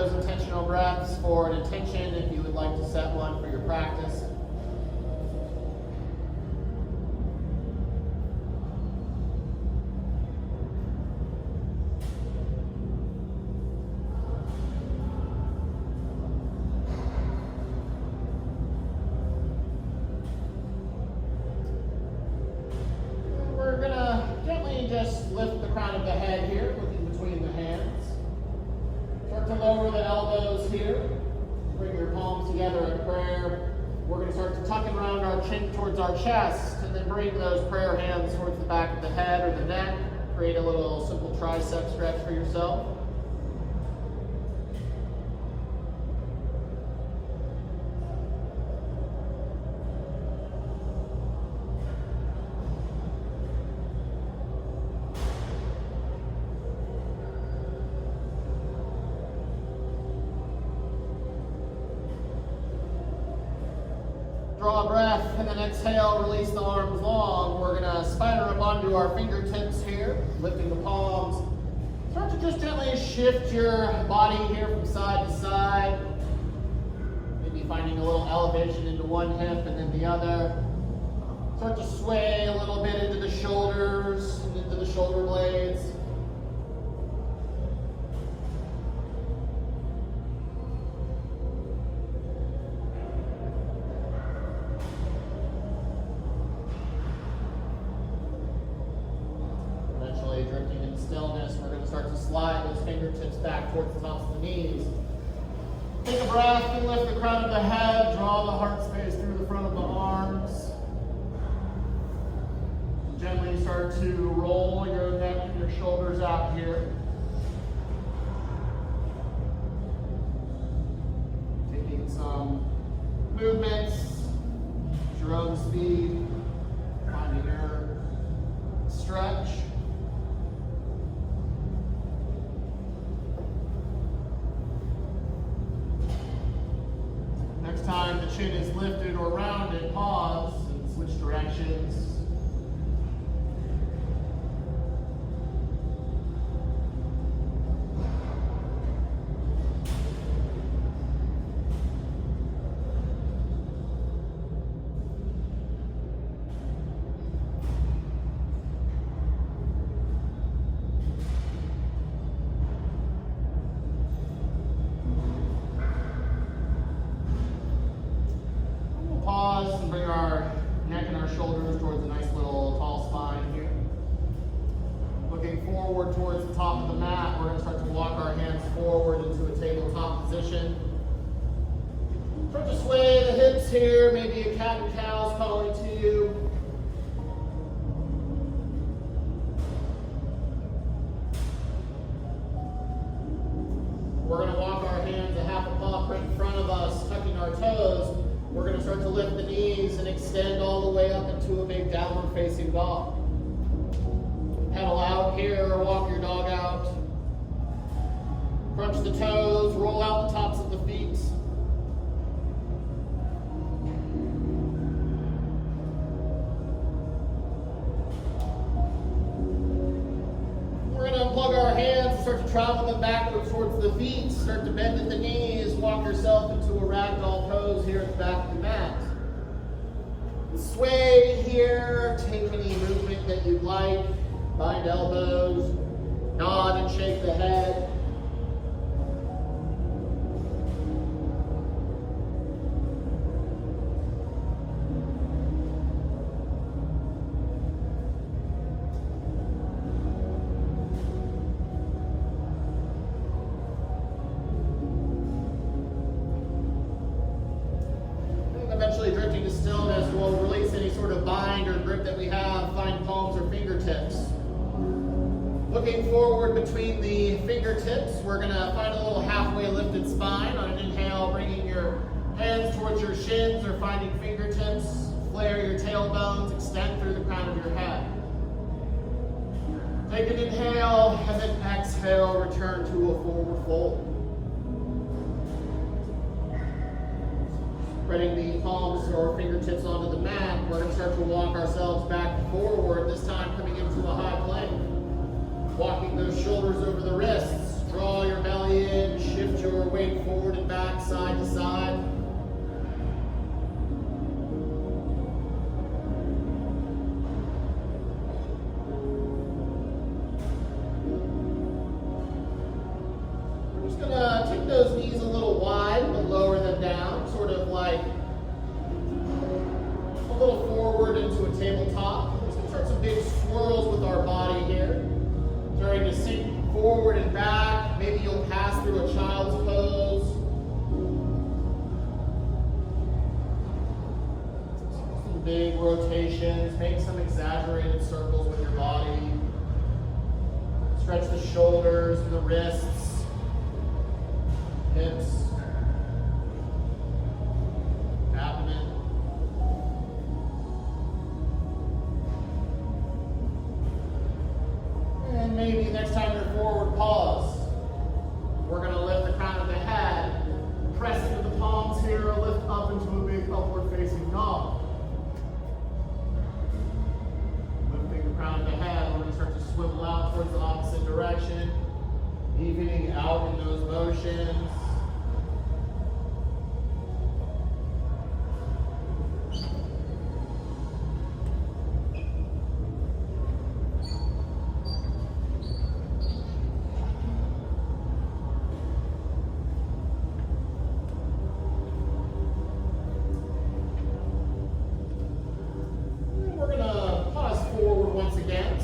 those intentional breaths for an intention if you would like to set one for your practice. We're going to gently just lift the crown of the head here, looking between the hands. Start to lower the elbows here. Bring your palms together in prayer. We're going to start to tuck and round our chin towards our chest, and then bring those prayer hands towards the back of the head or the neck. Create a little simple tricep stretch for yourself. Draw a breath, and then exhale, release the arms long. We're going to spider up onto our fingertips here, lifting the palms. Start to just gently shift your body here from side to side. Maybe finding a little elevation into one hip and then the other. Start to sway a little bit into the shoulders and into the shoulder blades. Drifting in stillness, we're going to start to slide those fingertips back towards the tops of the knees. Take a breath and lift the crown of the head. Draw the heart space through the front of the arms. Gently start to roll your neck and your shoulders out here. Taking some movements at your own speed. Finding your stretch. Next time the chin is lifted or rounded, pause and switch directions. Pause and bring our neck and our shoulders towards a nice little tall spine here. Looking forward towards the top of the mat, we're going to start to walk our hands forward into a tabletop position. Start to sway the hips here, maybe a cat and cow's calling to you. We're going to walk our hands a half a paw print in front of us, tucking our toes. We're going to start to lift the knees and extend all the way up into a big downward facing dog. Pedal out here or walk your dog out. Crunch the toes, roll out the tops of the feet. We're going to unplug our hands and start to travel them backwards towards the feet. Start to bend at the knees, walk yourself into a ragdoll pose here at the back of the mat. Sway here, take any movement that you'd like. Bind elbows, nod and shake the head. Eventually drifting to stillness, we'll release any sort of bind or grip that we have, find palms or fingertips. Looking forward between the fingertips, we're going to find a little halfway lifted spine. On an inhale, bringing your hands towards your shins or finding fingertips. Flare your tailbones, extend through the crown of your head. Take an inhale, and then exhale, return to a forward fold. Spreading the palms or fingertips onto the mat, we're going to start to walk ourselves back forward, this time coming into a high plank. Walking those shoulders over the wrists, Draw your belly in, shift your weight forward and back, side to side. We're just gonna take those knees a little wide, but lower them down, sort of like a little forward into a tabletop. We're just gonna start some big swirls with our body here. Starting to sink forward and back. Maybe you'll pass through a child's pose. Some big rotations. Make some exaggerated circles with your body. Stretch the shoulders and the wrists, hips, abdomen. And maybe next time you're forward, pause. We're going to lift the crown of the head, press into the palms here, lift up into a big upward facing dog. Lifting the crown of the head, we're going to start to swivel out towards the opposite direction, evening out in those motions.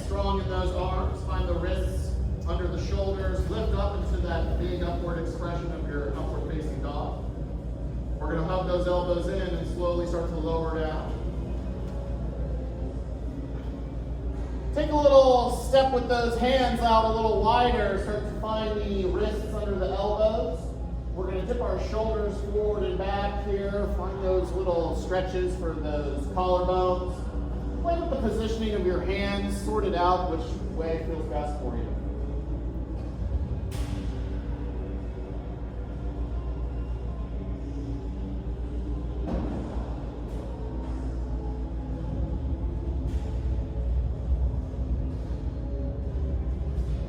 Strong in those arms, find the wrists under the shoulders, lift up into that big upward expression of your upward facing dog. We're going to hug those elbows in and slowly start to lower down. Take a little step with those hands out a little wider, start to find the wrists under the elbows. We're going to tip our shoulders forward and back here, find those little stretches for those collarbones. Play with the positioning of your hands, sort it out which way feels best for you.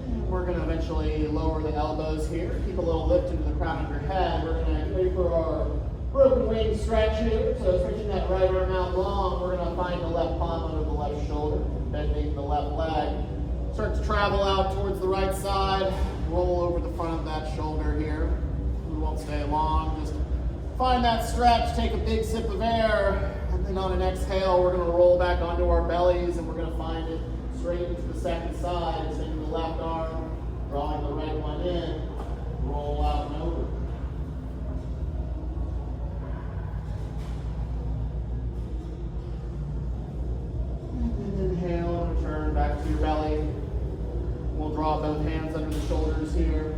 And we're going to eventually lower the elbows here. Keep a little lift into the crown of your head. We're going to get ready for our broken wing stretch here. So stretching that right arm out long, we're going to find the left palm under the left shoulder, bending the left leg. Start to travel out towards the right side, roll over the front of that shoulder here. We won't stay long, just find that stretch, take a big sip of air, and then on an exhale, we're going to roll back onto our bellies and we're going to find it straight into the second side, extending the left arm, drawing the right one in, roll out and over. Inhale and return back to your belly. We'll draw both hands under the shoulders here.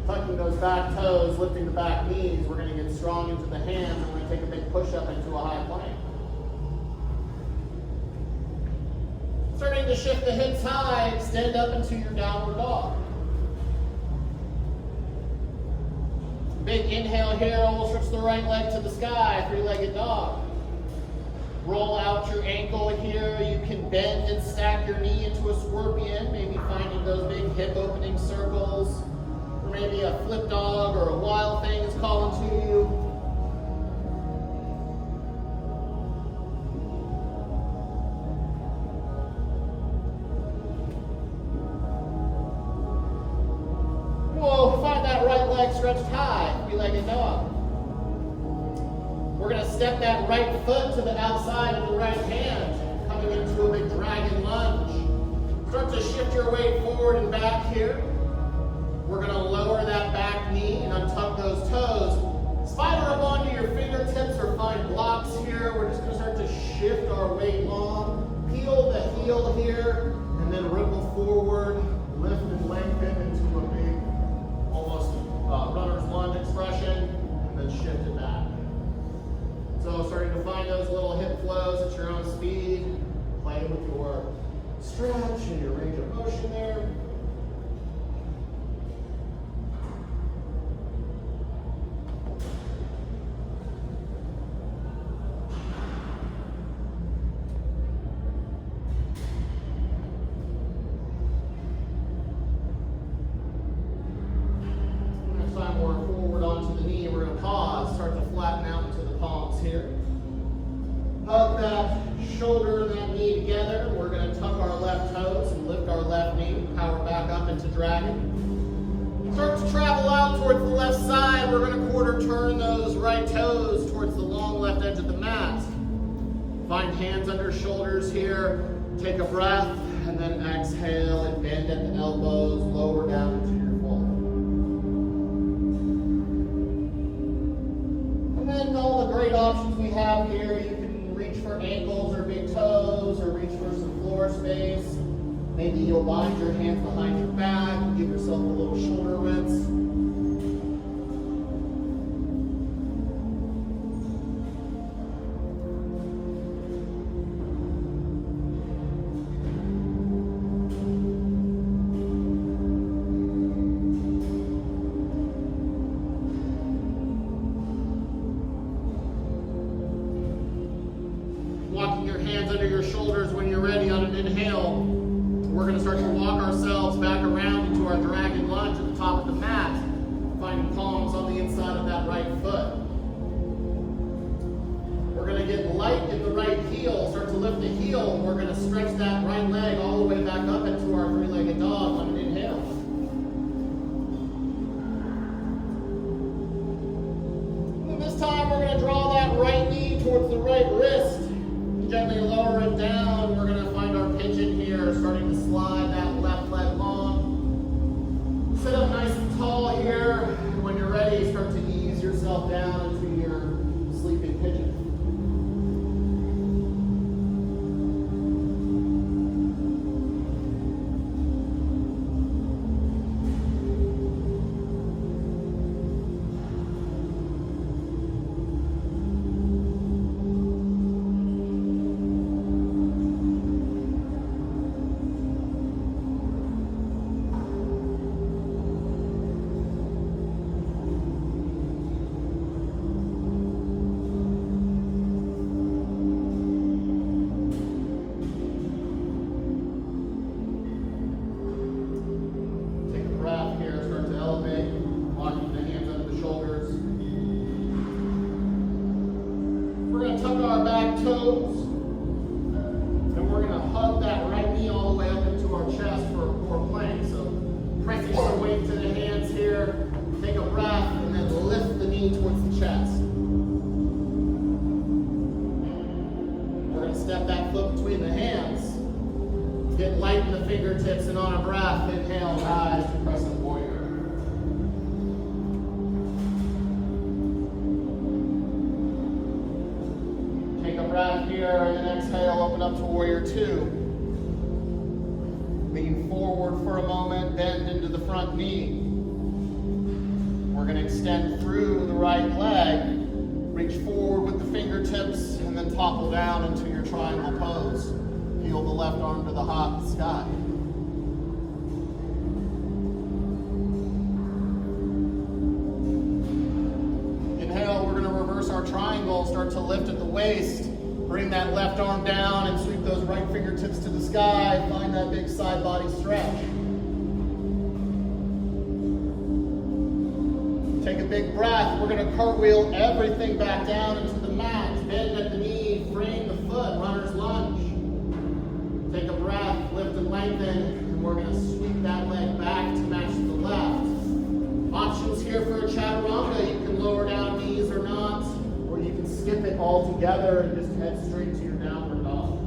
Tucking those back toes, lifting the back knees. We're going to get strong into the hands. We're going to take a big push up into a high plank. Starting to shift the hips high, extend up into your downward dog. Big inhale here, we'll stretch the right leg to the sky, three-legged dog. Roll out your ankle here. You can bend and stack your knee into a scorpion, maybe finding those big hip opening circles. Or maybe a flip dog or a wild thing is calling to you. Whoa, find that right leg stretched high, three-legged dog. We're going to step that right foot to the outside of the right hand, coming into a big dragon lunge. Start to shift your weight forward and back here. We're going to lower that back knee and untuck those toes. Spider up onto your fingertips or find blocks here. We're just going to start to shift our weight long. Peel the heel here, and then ripple forward, lift and lengthen into a big, almost runner's lunge expression, and then shift it back. So starting to find those little hip flows at your own speed. Play with your stretch and your range of motion there. here. Hug that shoulder and that knee together. We're going to tuck our left toes and lift our left knee. Power back up into dragon. Start to travel out towards the left side. We're going to quarter turn those right toes towards the long left edge of the mat. Find hands under shoulders here. Take a breath and then exhale and bend at the elbows. Lower down into your fold. And then all the great options we have here. You can reach for ankles or big toes or reach for some floor space. Maybe you'll bind your hands behind your back and give yourself a little shoulder rinse. Walking your hands under your shoulders when you're ready on an inhale. We're going to start to walk ourselves back around into our dragon lunge at the top of the mat, finding palms on the inside of that right foot. We're going to get light in the right heel, start to lift the heel, and we're going to stretch that right leg all the way back up into our three-legged dog on an inhale. And this time we're going to draw that right knee towards the right wrist. Gently lower it down. We're going to find our pigeon here, starting to slide that left leg long. Sit up nice and tall here. When you're ready, start to ease yourself down into your sleeping pigeon. Toes, and we're going to hug that right knee all the way up into our chest for a core plank. So pressing some weight to the hands here, take a breath, and then lift the knee towards the chest. We're going to step that foot between the hands, get light in the fingertips, and on a breath, inhale, rise to crescent warrior. Breath here, and then exhale, open up to warrior two. Lean forward for a moment, bend into the front knee. We're going to extend through the right leg, reach forward with the fingertips, and then topple down into your triangle pose. Peel the left arm to the hot sky. Inhale, we're going to reverse our triangle, start to lift at the waist. Bring that left arm down and sweep those right fingertips to the sky. Find that big side body stretch. Take a big breath. We're going to cartwheel everything back down into the mat. Bend at the knee, frame the foot, runner's lunge. Take a breath, lift and lengthen, and we're going to sweep that leg back to match the left. Options here for a chaturanga. You can lower down knees or not. You can skip it all together and just head straight to your downward dog.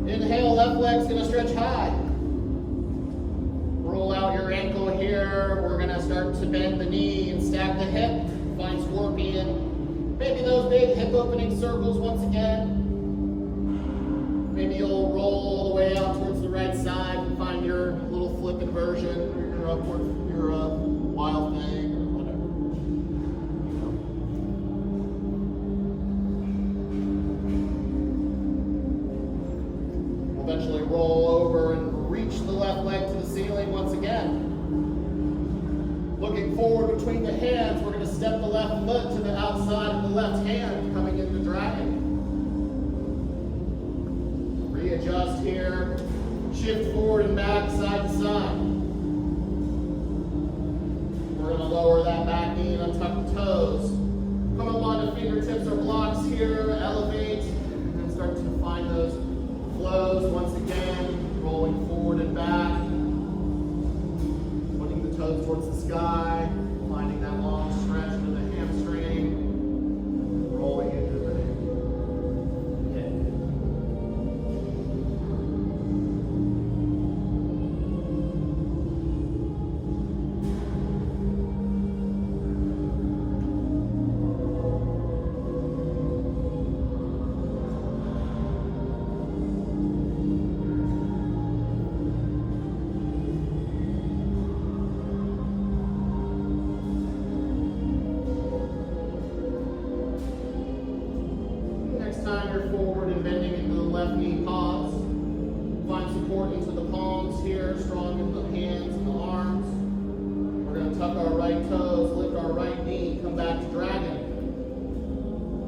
Inhale, left leg's going to stretch high. Roll out your ankle here. We're going to start to bend the knee and stack the hip. Find scorpion. Maybe those big hip opening circles once again. Maybe you'll roll all the way out towards the right side and find your little flip inversion, your upward, your wild thing, or whatever. Eventually roll over and reach the left leg to the ceiling once again. Looking forward between the hands, we're going to step the left foot to the outside of the left hand, coming into dragon. Readjust here. Shift forward and back, side to side. We're going to lower that back knee and untuck the toes. Come up onto fingertips or blocks here, elevate, and then start to find those flows once again, rolling forward and back. Pointing the toes towards the sky, finding that long stretch into the hamstring, rolling into the hip. Time you're forward and bending into the left knee, pause. Find support into the palms here, strong into the hands and the arms. We're going to tuck our right toes, lift our right knee, come back to dragon.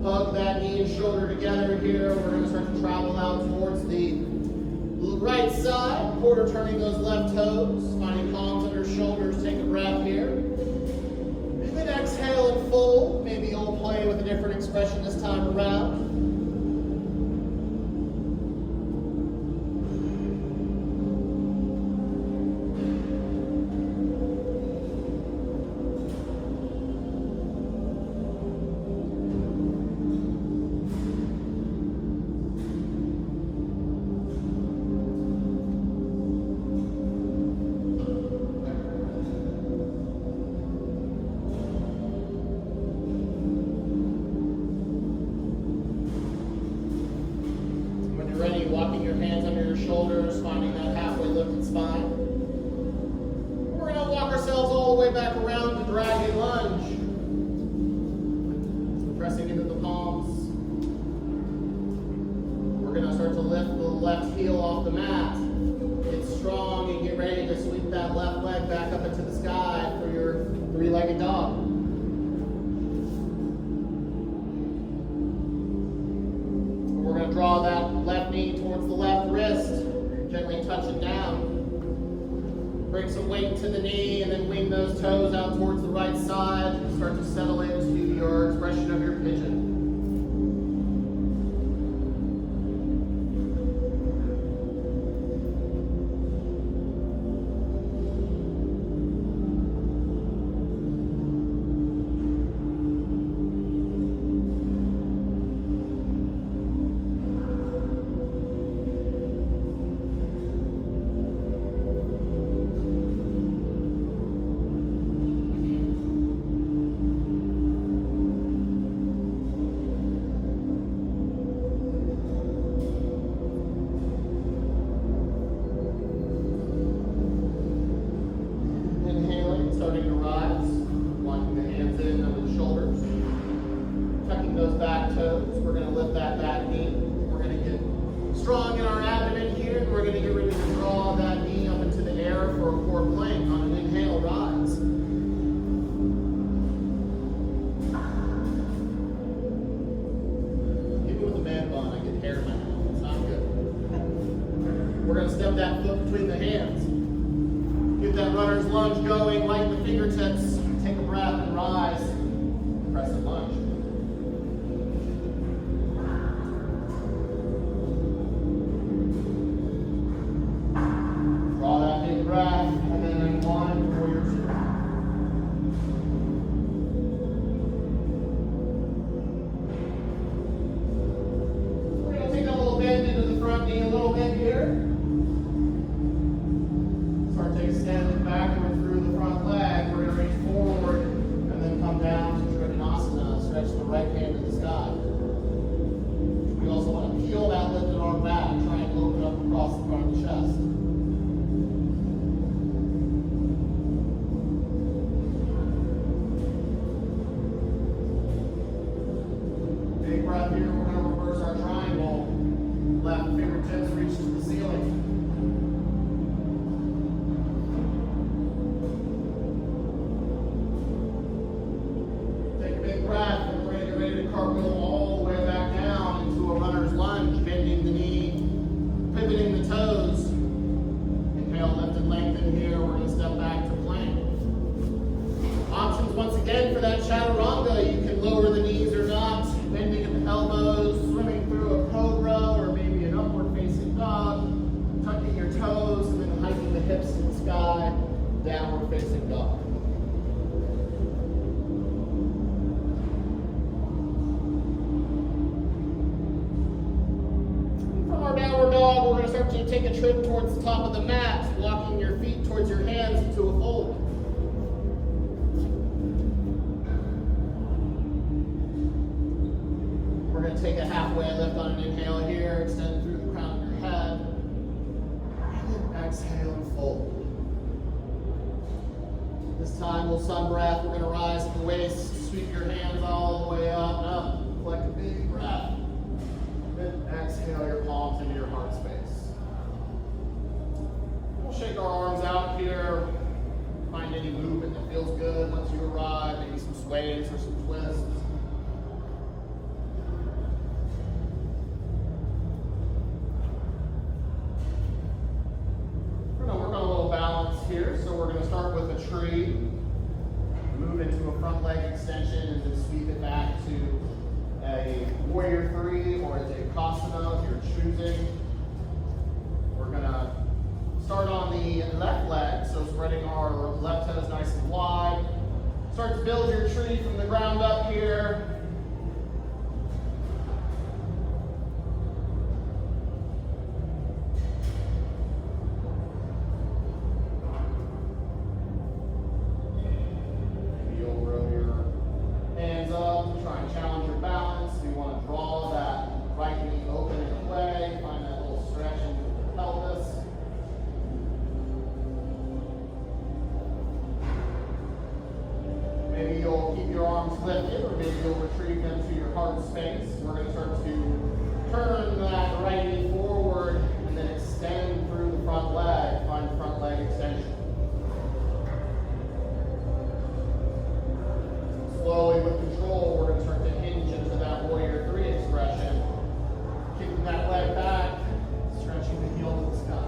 Hug that knee and shoulder together here. We're going to start to travel out towards the right side, quarter turning those left toes, finding palms under shoulders. Take a breath here. And then exhale and fold. Maybe you'll play with a different expression this time around. Ready, walking your hands under your shoulders, finding that halfway lifted spine. We're going to walk ourselves all the way back around to dragon lunge. So pressing into the palms. We're going to start to lift the left heel off the mat. Get strong and get ready to sweep that left leg back up into the sky for your three-legged dog. Draw that left knee towards the left wrist, gently touch it down. Bring some weight to the knee and then wing those toes out towards the right side. Start to settle into your expression of your pigeon. Starting to rise, walking the hands in over the shoulders, tucking those back toes. We're going to lift that back knee. We're going to get strong in our abdomen here, and we're going to get ready to draw that knee up into the air for a core plank on an inhale, rise. Hit me with a man bun, I get hair in my mouth. It's not good. We're going to step that foot between the hands. Get that runner's lunge going, lighten the fingertips, take a breath and rise. Crescent lunge. Draw that big breath, and then one, warrior two. We're going to take a little bend into the front knee a little bit here. Extend backward through the front leg. We're going to reach forward and then come down to Trikonasana. Stretch the right hand to the sky. We also want to peel that lifted arm back. Try and open up across the front of the chest. Big breath here. We're going to reverse our triangle. Left fingertips reach to the ceiling. dog, we're going to start to take a trip towards the top of the mat, walking your feet towards your hands into a fold. We're going to take a halfway lift on an inhale here, extend through the crown of your head, and then exhale and fold. This time we'll sun breath. We're going to rise at the waist, sweep your hands all the way up and up. Collect a big breath. Then exhale your palms into your heart space. We'll shake our arms out here. Find any movement that feels good once you arrive. Maybe some sways or some twists. We're going to work on a little balance here. So we're going to start with a tree. Move into a front leg extension and then sweep it back to a warrior three or a Jayakasana if you're choosing. We're going to start on the left leg, so spreading our left toes nice and wide. Start to build your tree from the ground up here. Maybe you'll keep your arms lifted, or maybe you'll retrieve them to your heart space. We're going to start to turn that right knee forward and then extend through the front leg. Find front leg extension. Slowly, with control, we're going to start to hinge into that warrior three expression. Kicking that leg back, stretching the heel to the sky.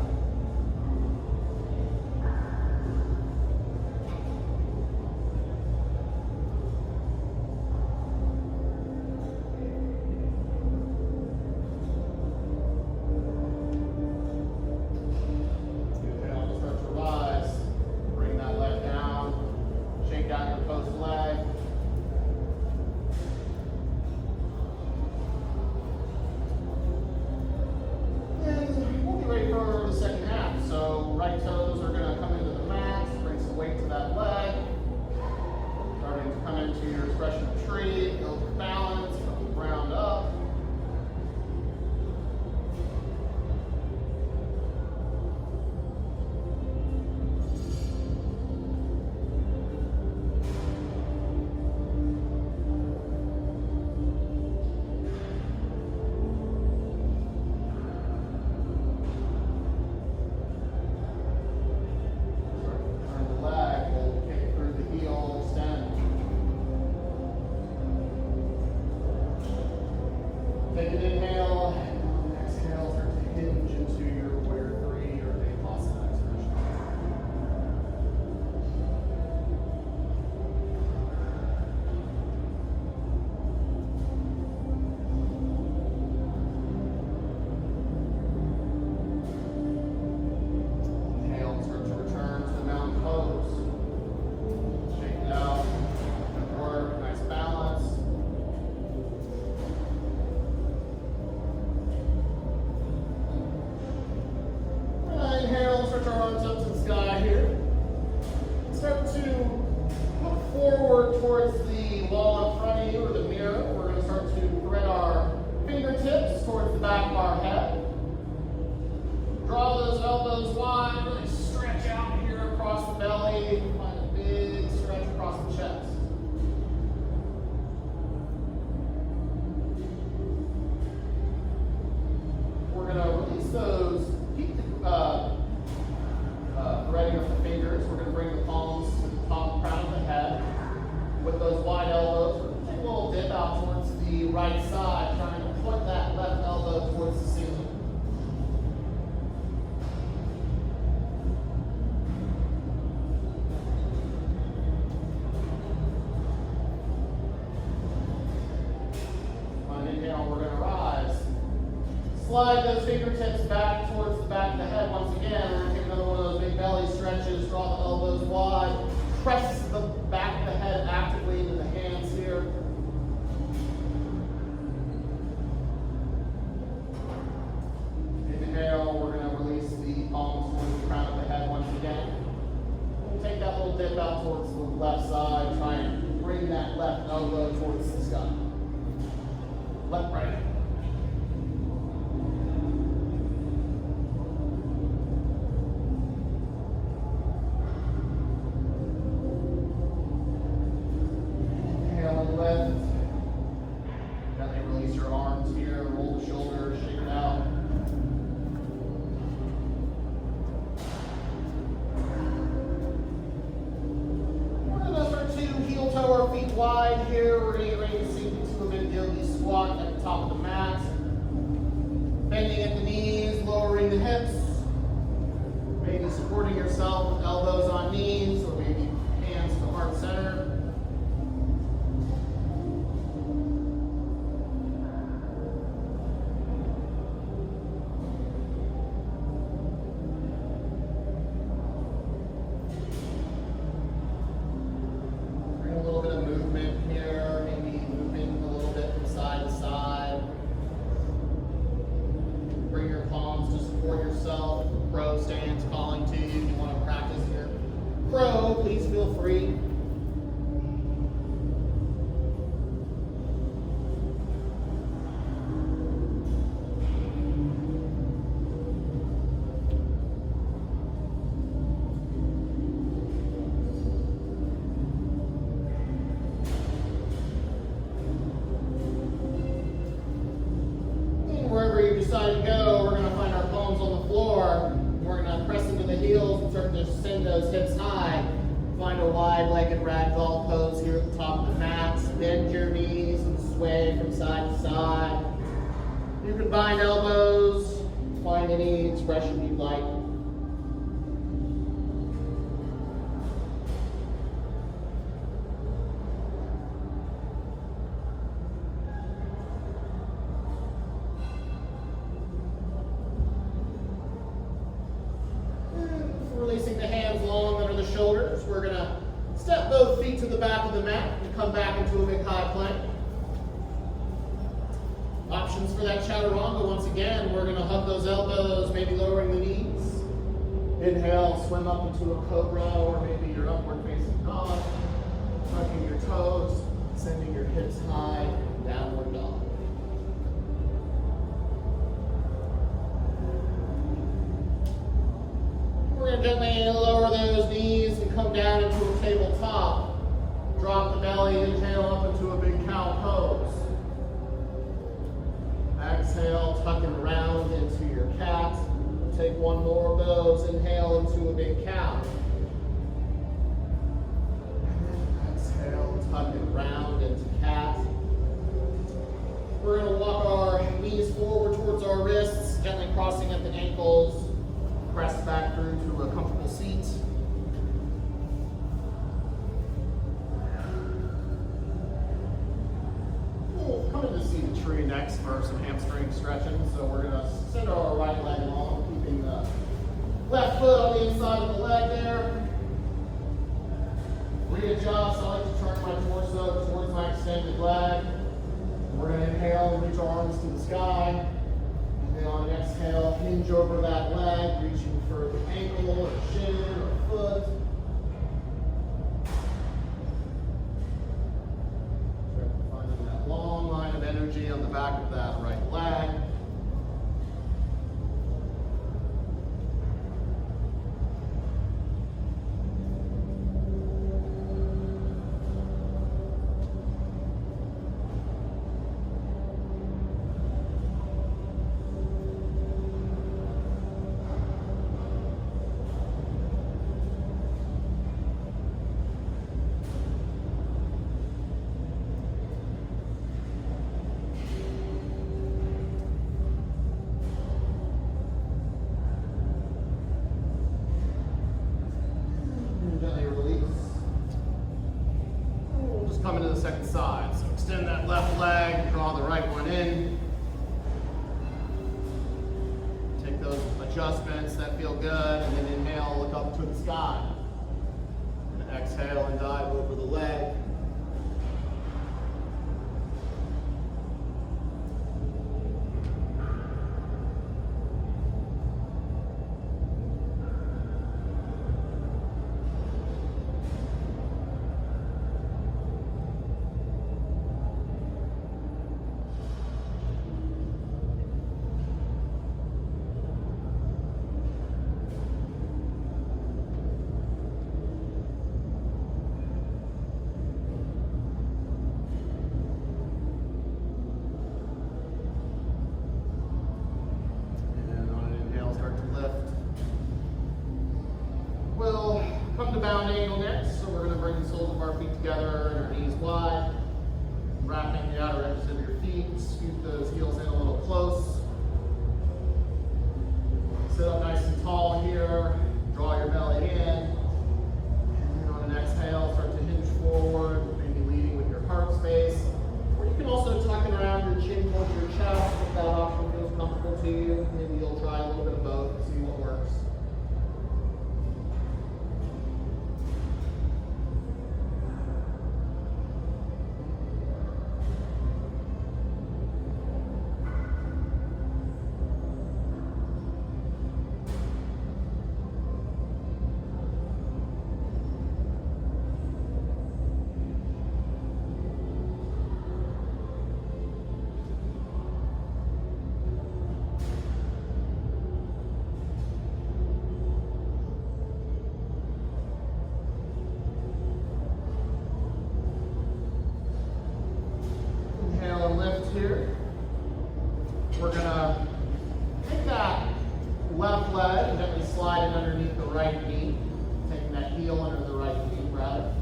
Right toes are going to come into the mat, bring some weight to that leg. Starting to come into your expression of tree, build your balance from the ground up. Take an inhale, and exhale, start to hinge into your warrior three or Jayakasana expression. Inhale, start to return to the mountain pose. Shake it out. Good work, nice balance. Inhale, stretch our arms up to the sky here. Start to look forward towards the wall in front of you or the mirror. We're going to start to thread our fingertips towards the back of our head. Draw those elbows wide, really stretch out here across the belly. Find a big stretch across the chest. We're going to release those. Keep the threading of the fingers. We're going to bring the palms to the top crown of the head with those wide elbows. We're going to take a little dip out towards the right side, trying to point that left elbow towards the ceiling. On an inhale, we're going to rise. Slide those fingertips back towards the back of the head once again. We're going to take another one of those big belly stretches. Draw the elbows wide. Press the back of the head actively into the hands here. Inhale. your arms here, roll the shoulders, shake it out. We're gonna start to heel toe our feet wide here. We're gonna get ready to sink into a big yogi squat at the top of the mat. Bending at the knees, lowering the hips. Maybe supporting yourself with elbows on knees, or maybe hands to heart center. Bring a little bit of movement here, maybe moving a little bit from side to side. Bring your palms to support yourself. Crow stance calling to you. If you want to practice your crow, please feel free. Wherever you decide to go, we're going to find our palms on the floor. We're going to press into the heels and start to send those hips high. Find a wide-legged ragdoll pose here at the top of the mat. Bend your knees and sway from side to side. You can bind elbows, find any expression you'd like. Releasing the hands long under the shoulders. We're going to step both feet to the back of the mat and come back into a big high plank. Options for that chaturanga. Once again, we're going to hug those elbows, maybe lowering the knees. Inhale, swim up into a cobra, or maybe your upward facing dog. Tucking your toes, sending your hips high, downward dog. We're going to gently lower those knees and come down into a tabletop. Drop the belly, inhale up into a big cow pose. Exhale, tucking around into your cat. Take one more of those. Inhale into a big cow. Exhale, tucking around into cat. We're going to walk our knees forward towards our wrists, gently crossing at the ankles. Press back through to a comfortable seat. We'll come in to seated tree next for some hamstring stretching. So we're going to send our right leg long, keeping the left foot on the inside of the leg there. Readjust. I like to turn my torso towards my extended leg. We're going to inhale and reach our arms to the sky. And on an exhale, hinge over that leg, reaching for the ankle or shin or foot. Finding that long line of energy on the back of that right leg. Coming to the second side. So extend that left leg, draw the right one in. Take those adjustments that feel good, and then inhale, look up to the sky. And exhale and dive over the leg. of our feet together and our knees wide. Wrapping the outer edges of your feet. Scoot those heels in a little close. Sit up nice and tall here. Draw your belly in. And on an exhale, start to hinge forward, maybe leading with your heart space. Or you can also tuck it around your chin towards your chest if that option feels comfortable to you. Maybe you'll try a little bit of both to see what works. Here. We're gonna take that left leg and gently slide it underneath the right knee, taking that heel under the right knee, rather.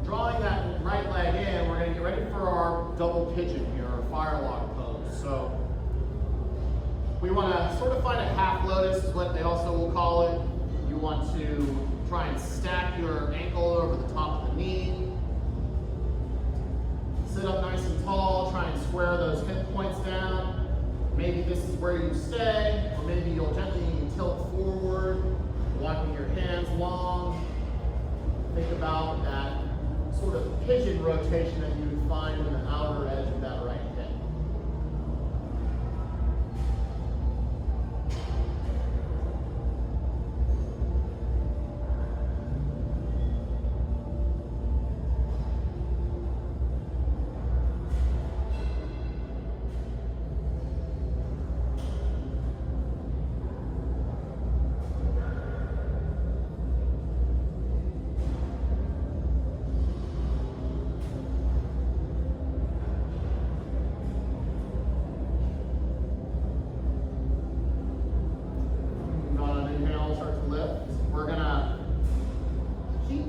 Drawing that right leg in, we're gonna get ready for our double pigeon here, our firelog pose. So we wanna sort of find a half lotus, is what they also will call it. You want to try and stack your ankle over the top of the knee. Sit up nice and tall, try and square those hip points down. Maybe this is where you stay, or maybe you'll gently tilt forward, walking your hands long. Think about that sort of pigeon rotation that you would find in the outer edge of that right hip.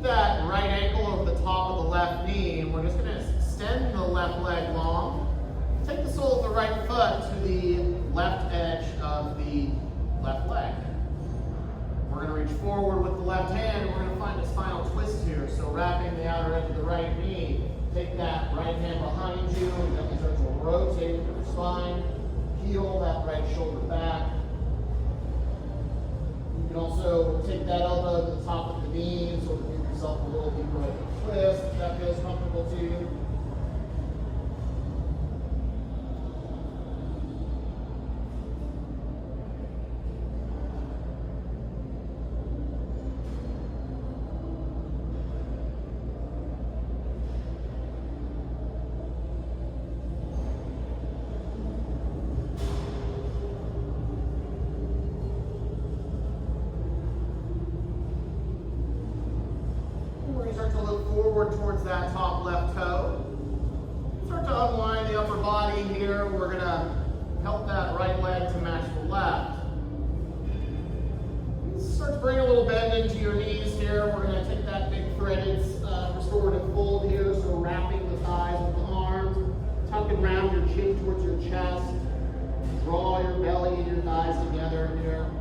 That right ankle over the top of the left knee, and we're just going to extend the left leg long. Take the sole of the right foot to the left edge of the left leg. We're going to reach forward with the left hand, and we're going to find a spinal twist here. So wrapping the outer edge of the right knee, take that right hand behind you, and gently start to rotate your spine. Heel that right shoulder back. You can also take that elbow to the top of the knee and sort of give yourself a little deeper of a twist if that feels comfortable to you. Start to look forward towards that top left toe. Start to unwind the upper body here. We're going to help that right leg to match the left. Start to bring a little bend into your knees here. We're going to take that big threaded restorative fold here. So wrapping the thighs with the arms, tucking around your chin towards your chest. Draw your belly and your thighs together here.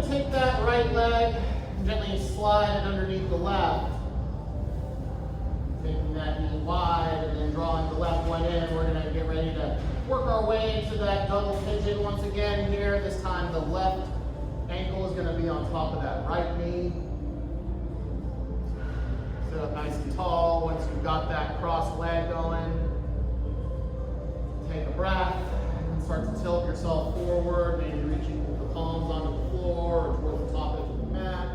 Take that right leg and gently slide it underneath the left. Taking that knee wide and then drawing the left one in. We're going to get ready to work our way into that double pigeon once again here. This time the left ankle is going to be on top of that right knee. Sit up nice and tall. Once you've got that crossed leg going, take a breath and start to tilt yourself forward, maybe reaching with the palms onto the floor or towards the top edge of the mat.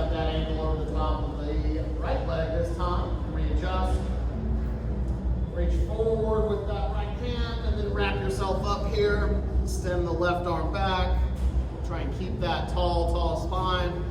at that angle over the top of the right leg this time. Readjust. Reach forward with that right hand and then wrap yourself up here. Extend the left arm back. Try and keep that tall spine.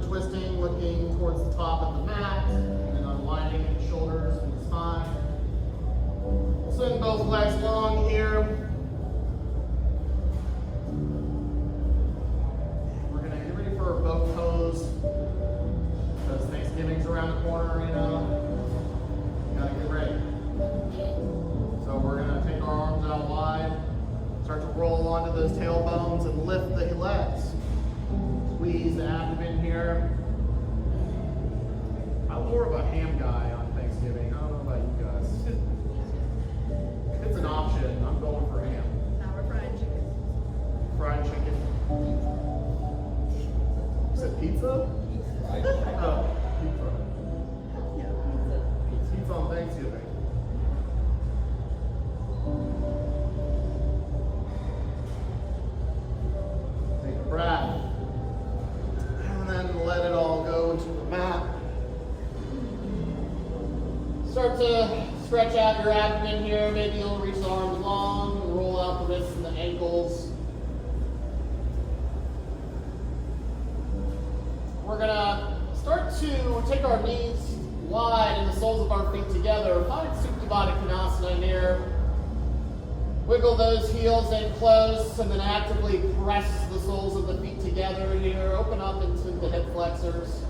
Twisting, looking towards the top of the mat, and then unwinding the shoulders and the spine. Swing both legs long here. We're going to get ready for a boat pose, because Thanksgiving's around the corner, you know. Gotta get ready. So we're going to take our arms out wide, start to roll onto those tailbones and lift the legs. Squeeze the abdomen here. I'm more of a ham guy on Thanksgiving. I don't know about you guys. It's an option. I'm going for ham. Now we're frying chicken. Fried chicken. You said pizza? Oh, pizza. Yeah, pizza. Pizza on Thanksgiving. Take a breath. And let it all go into the mat. Start to stretch out your abdomen here. Maybe you'll reach the arms long, roll out the wrists and the ankles. We're gonna start to take our knees wide and the soles of our feet together. Find Supta Baddha Konasana here. Wiggle those heels in close and then actively press the soles of the feet together here. Open up into the hip flexors.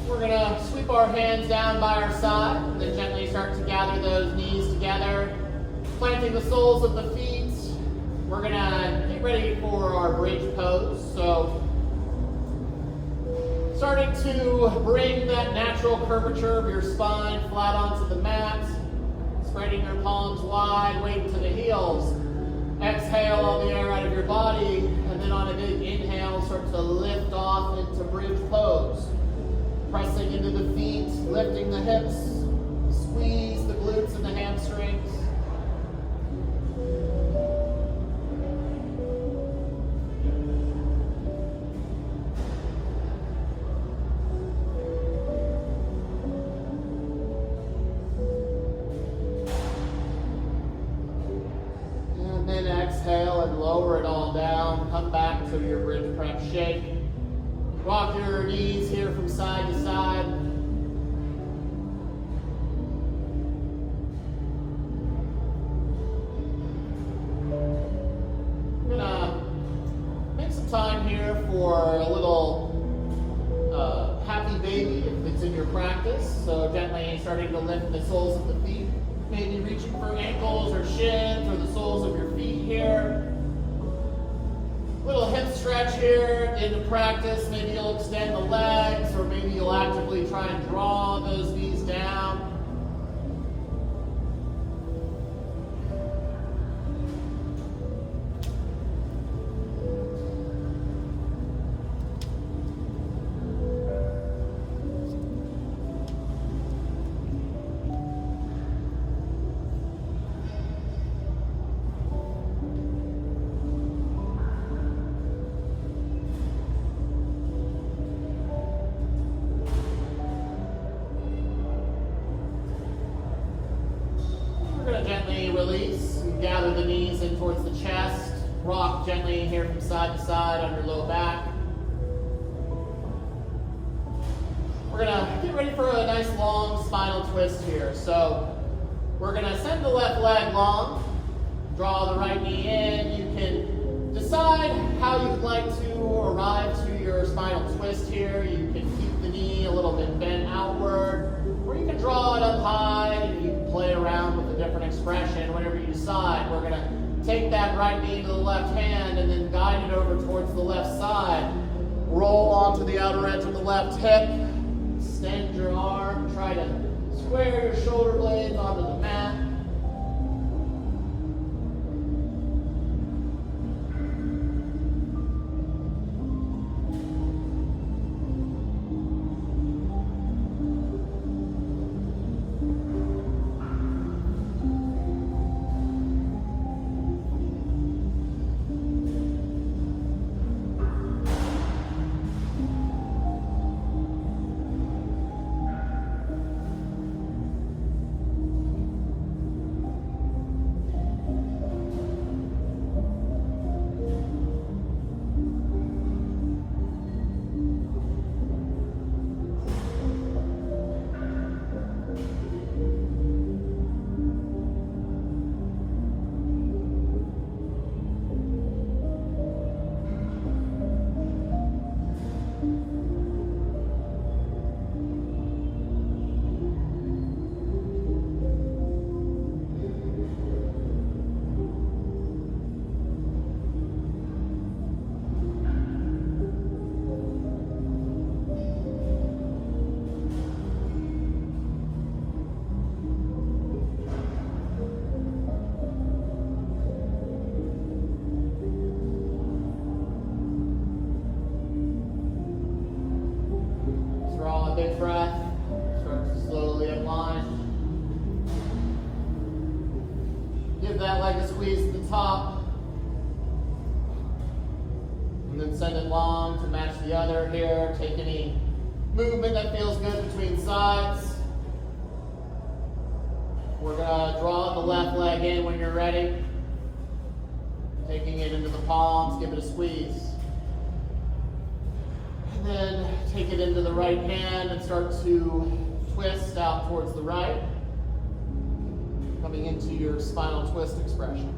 We're going to sweep our hands down by our side and then gently start to gather those knees together, planting the soles of the feet. We're going to get ready for our bridge pose. So, starting to bring that natural curvature of your spine flat onto the mat, spreading your palms wide, weight to the heels. Exhale all the air out of your body, and then on a big inhale, start to lift off into bridge pose. Pressing into the feet, lifting the hips, squeeze the glutes and the hamstrings. Exhale and lower it all down. Come back to your bridge press shake. Rock your knees here from side to side. I'm gonna make some time here for a little happy baby if it's in your practice. So gently starting to lift the soles of the feet. Maybe reaching for ankles or shins or the soles of your feet here. Little hip stretch here into practice. Maybe you'll extend the legs or maybe you'll actively try and draw those knees down. Gently release and gather the knees in towards the chest. Rock gently here from side to side on your low back. We're going to get ready for a nice long spinal twist here. So we're going to send the left leg long, draw the right knee in. You can decide how you'd like to arrive to your spinal twist here. You can keep the knee a little bit bent outward, or you can draw it up high and you can play around with a different expression whenever you decide. We're going to take that right knee to the left hand and then guide it over towards the left side. Roll onto the outer edge of the left hip. Extend your arm. Try to square your shoulder blades onto the mat. Big breath. Start to slowly unwind. Give that leg a squeeze at the top. And then send it long to match the other here. Take any movement that feels good between sides. We're going to draw the left leg in when you're ready. Taking it into the palms, give it a squeeze. And then take it into the right hand and start to twist out towards the right, coming into your spinal twist expression.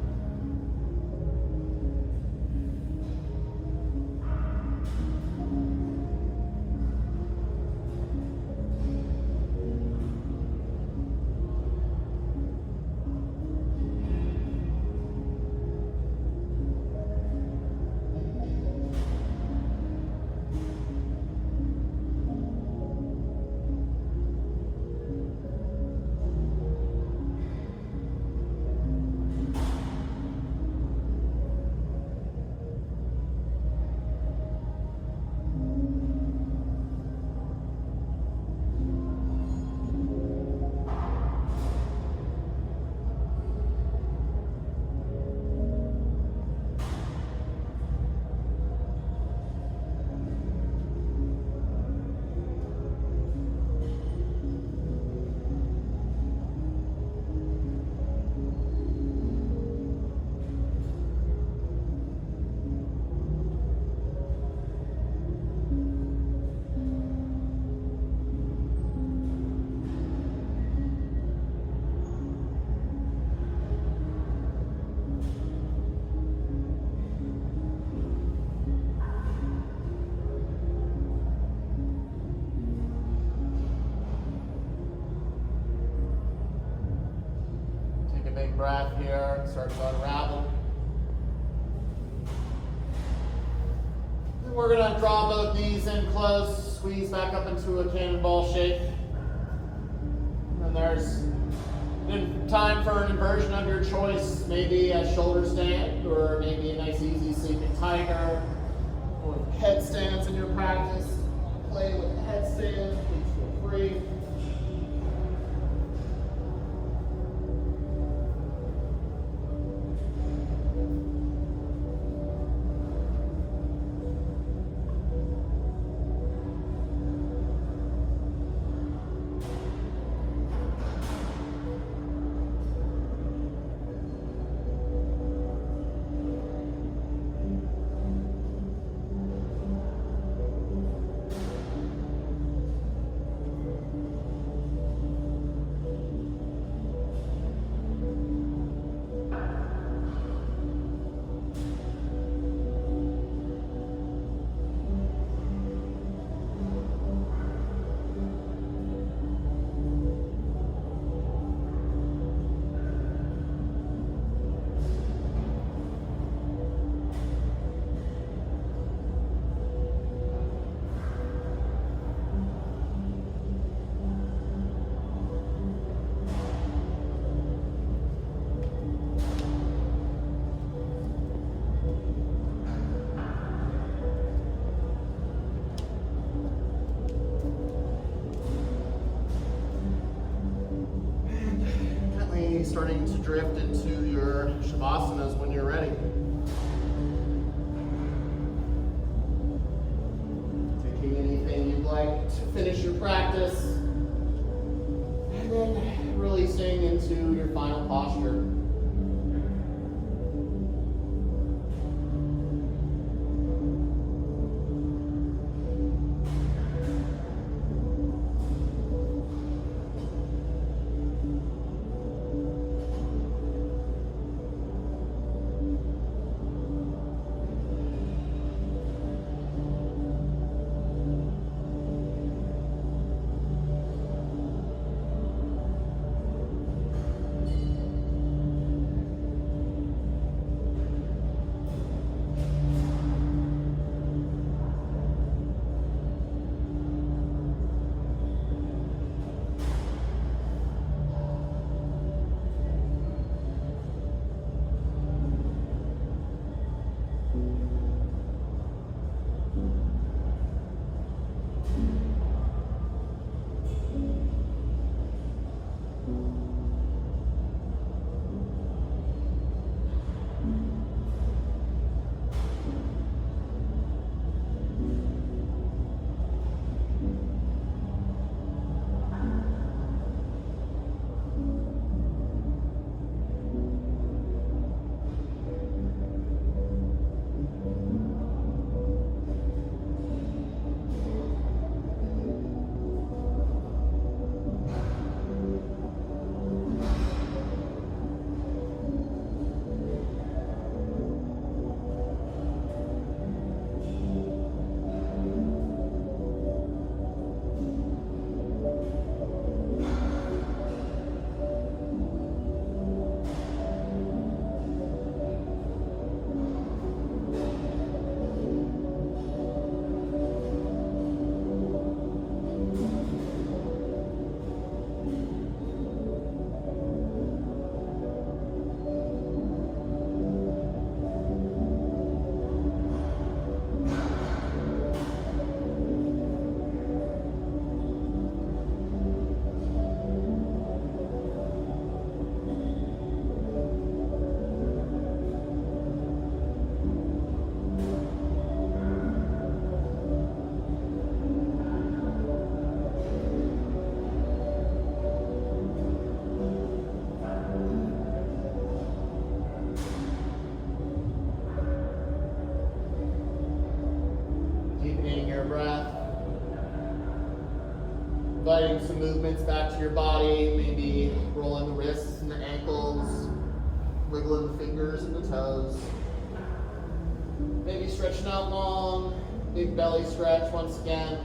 Big breath here, start to unravel. Then we're going to draw both knees in close, squeeze back up into a cannonball shape. And there's time for an inversion of your choice, maybe a shoulder stand, or maybe a nice easy sleeping tiger, or headstands in your practice. Play with the headstand, please feel free. starting to drift into your Shavasanas when you're ready. Taking anything you'd like to finish your practice, and then releasing into your final posture. Inviting some movements back to your body, maybe rolling the wrists and the ankles, wiggling the fingers and the toes. Maybe stretching out long, big belly stretch once again.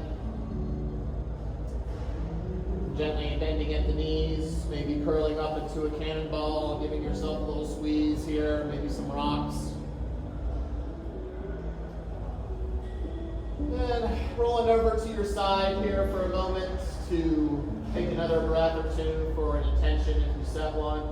Gently bending at the knees, maybe curling up into a cannonball, giving yourself a little squeeze here, maybe some rocks. And rolling over to your side here for a moment to take another breath or two for an intention if you set one.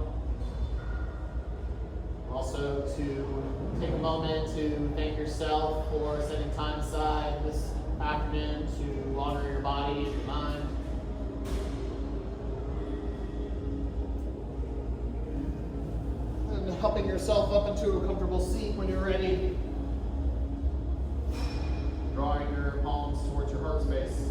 Also to take a moment to thank yourself for setting time aside this afternoon to honor your body and your mind. And helping yourself up into a comfortable seat when you're ready. Drawing your palms towards your heart space.